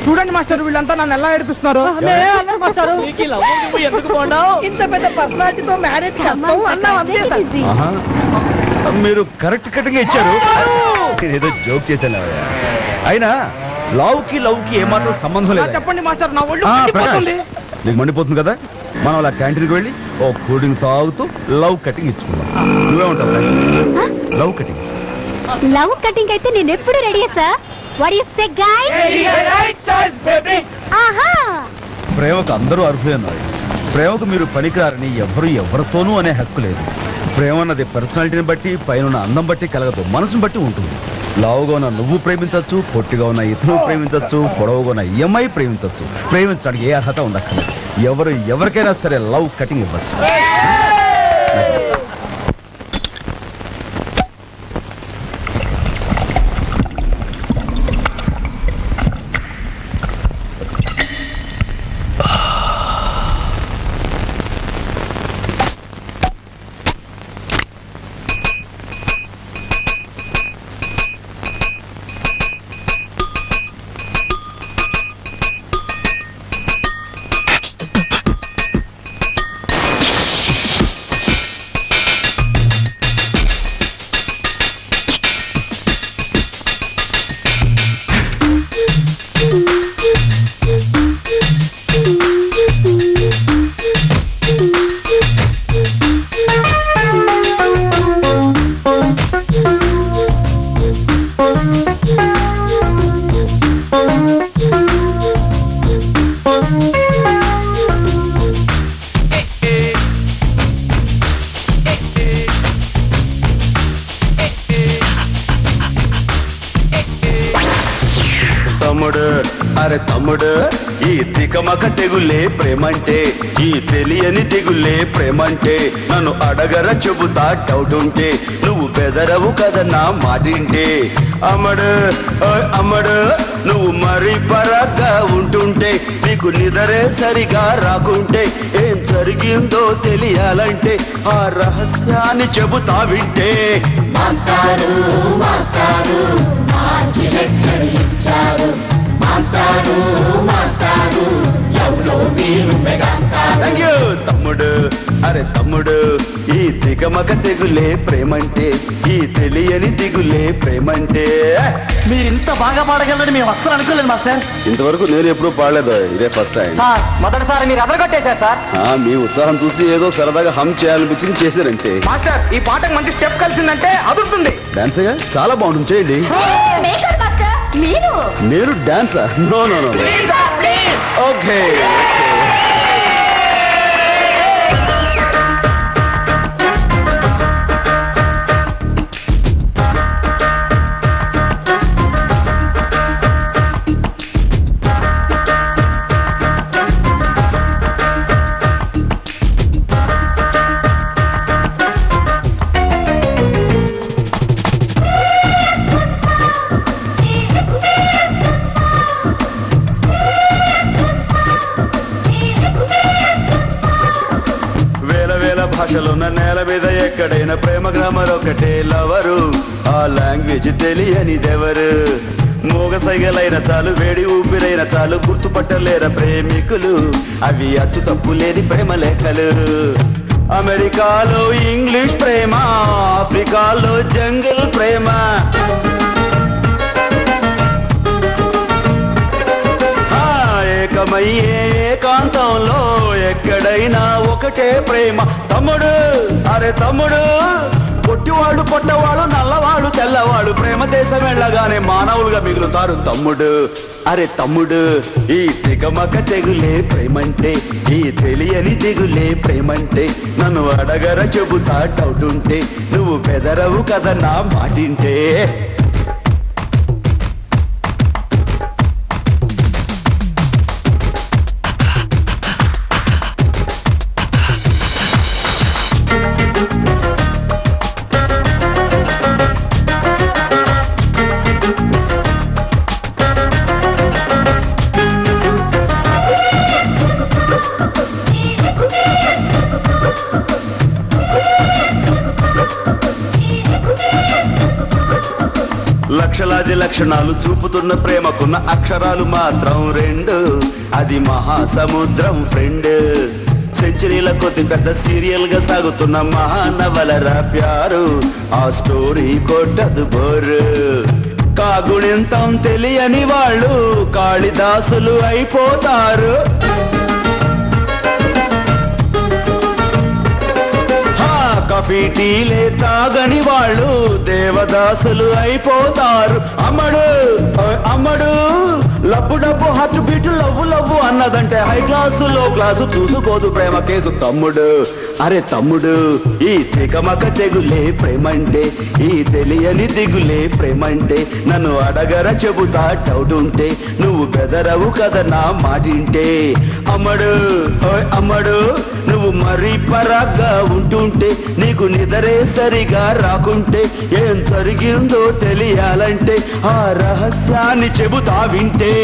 చూడండి మాస్టర్, వీళ్ళంతా నన్ను ఎలా ఏడిపిస్తున్నారు. ఇంత పెద్ద పర్సనాలిటీతో మ్యారేజ్ కష్టం అన్నా అంతే సార్. మీరు కరెక్ట్ కరెక్ట్గా ఇచ్చారు. ఏదో జోక్ చేశాను. అయినా లవ్ కి ఏమాత్రం సంబంధం లేదు. చెప్పండి మాస్టర్, నా ఒళ్ళు మండిపోతుంది. నీకు మండిపోతుంది కదా, మనం అలా క్యాంటీన్కి వెళ్ళి ఓ కూల్ డ్రింక్ తాగుతూ లవ్ కటింగ్ ఇచ్చుకుందాం. నువ్వే ఉంటావు లవ్ కటింగ్. లవ్ కటింగ్ అయితే నేను ఎప్పుడు ready sir. What you say guys? ఆహా, ప్రేమకు అందరూ అర్హులన్నారు. ప్రేమకు మీరు పనికిరారని ఎవరితోనూ అనే హక్కు లేదు. ప్రేమ అన్నది పర్సనాలిటీని బట్టి, పైన అందం బట్టి కలగదు, మనసును బట్టి ఉంటుంది. లావుగా ఉన్న నువ్వు ప్రేమించవచ్చు, పొట్టిగా ఉన్న ఇతను ప్రేమించవచ్చు, పొడవుగా ఉన్న ఈఎంఐ ప్రేమించవచ్చు. ప్రేమించడానికి ఏ అర్హత ఉండక్కర్లేదు. ఎవరికైనా సరే లవ్ కటింగ్ ఇవ్వచ్చు. అరే తమ్ముడు, ఈ తికమక తెగులే ప్రేమంటే, ఈ తెలియని తెగులే ప్రేమంటే. నన్ను అడగర చెబుతా డౌట్ ఉంటే, నువ్వు బెదరవు కదన్నా మాటింటే. అమ్మడు నువ్వు మరీ పరగ్గా ఉంటుంటే, నీకు నిదరే సరిగా రాకుంటే, ఏం జరిగిందో తెలియాలంటే ఆ రహస్యాన్ని చెబుతా వింటే. మాస్టారు మాస్టారు మంచి లెక్చర్ ఇచ్చారు. మాస్టారు మాస్టారు లవ్లో మీరు మెగాస్టారు. తమ్ముడు, అరే తమ్ముడు, ఈ తికమక తెగులే ప్రేమంటే, ఈ తెలియని దిగులే ప్రేమంటే. మీరు ఇంత బాగా పాడగలరని మేము అస్సలు అనుకోలేదు మాస్టర్. ఇంతవరకు నేను ఎప్పుడూ పాడలేదు, ఇదే ఫస్ట్ టైం. మొదటిసారి మీరు అదరగొట్టేశారు సార్. మీ ఉత్సాహం చూసి ఏదో సరదాగా హమ్ చేయాలనిపించింది, చేశారంటే. మాస్టర్, ఈ పాటకు మంచి స్టెప్ కలిసిందంటే అదురుతుంది. డాన్స్ చాలా బాగుంటుంది, చేయండి. నేను డాన్సా? No no no. ఓకే. భాషలున్న నేల మీద ఎక్కడైనా ప్రేమ గ్రామర్ ఒకటే లవరు. ఆ లాంగ్వేజ్ తెలియనిదెవరు? మోగ సైగలైన చాలు, వేడి ఊపిరైన చాలు, గుర్తుపట్టలేర ప్రేమికులు. అవి అచ్చు తప్పు లేని ప్రేమ లెక్కలు. అమెరికాలో ఇంగ్లీష్ ప్రేమ, ఆఫ్రికాలో జంగిల్ ప్రేమ. ఏకమయ్యే ఏకాంతంలో ఎక్కడైనా ఒకటే ప్రేమ. తమ్ముడు, అరే తమ్ముడు, పొట్టివాళ్ళు పొట్టవాళ్ళు, నల్లవాళ్ళు తెల్లవాళ్ళు, ప్రేమ దేశం వెళ్ళగానే మానవులుగా మిగులుతారు. తమ్ముడు, అరే తమ్ముడు, ఈ తికమక తెగులే ప్రేమంటే, ఈ తెలియని దిగులే ప్రేమంటే. నన్ను అడగర చెబుతా డౌట్ ఉంటే, నువ్వు బెదరవు కదా నా మాటింటే. లక్షలాది లక్షణాలు చూపుతున్న ప్రేమకున్న అక్షరాలు మాత్రం రెండు. అది మహాసముద్రం ఫ్రెండ్. సెంచరీల కొద్ది పెద్ద సీరియల్ గా సాగుతున్న మహానవలరా ప్యారు. ఆ స్టోరీ కొట్టదు బోరు. కాగుణింతం తెలియని వాళ్ళు కాళిదాసులు అయిపోతారు. కాఫీ టీలే తాగని వాళ్ళు దేవదాసులు అయిపోతారు. అమ్మడు అమ్మడు lub dub heart beat love love అన్నదంటే హై క్లాసు లో క్లాసు చూసుకోదు ప్రేమ కేసు. తమ్ముడు అరే తమ్ముడు, ఈ తికమక తెగులే ప్రేమంటే, ఈ తెలియని దిగులే ప్రేమంటే. నన్ను అడగర చెబుతా డౌట్ ఉంటే, నువ్వు బెదరవు కదా నా మాటింటే. అమ్మడు అమ్మడు, నువ్వు మరీ పరాగ్గా ఉంటుంటే, నీకు నిదరే సరిగా రాకుంటే, ఏం జరిగిందో తెలియాలంటే ఆ రహస్యాన్ని చెబుతా వింటే.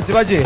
శివాజీ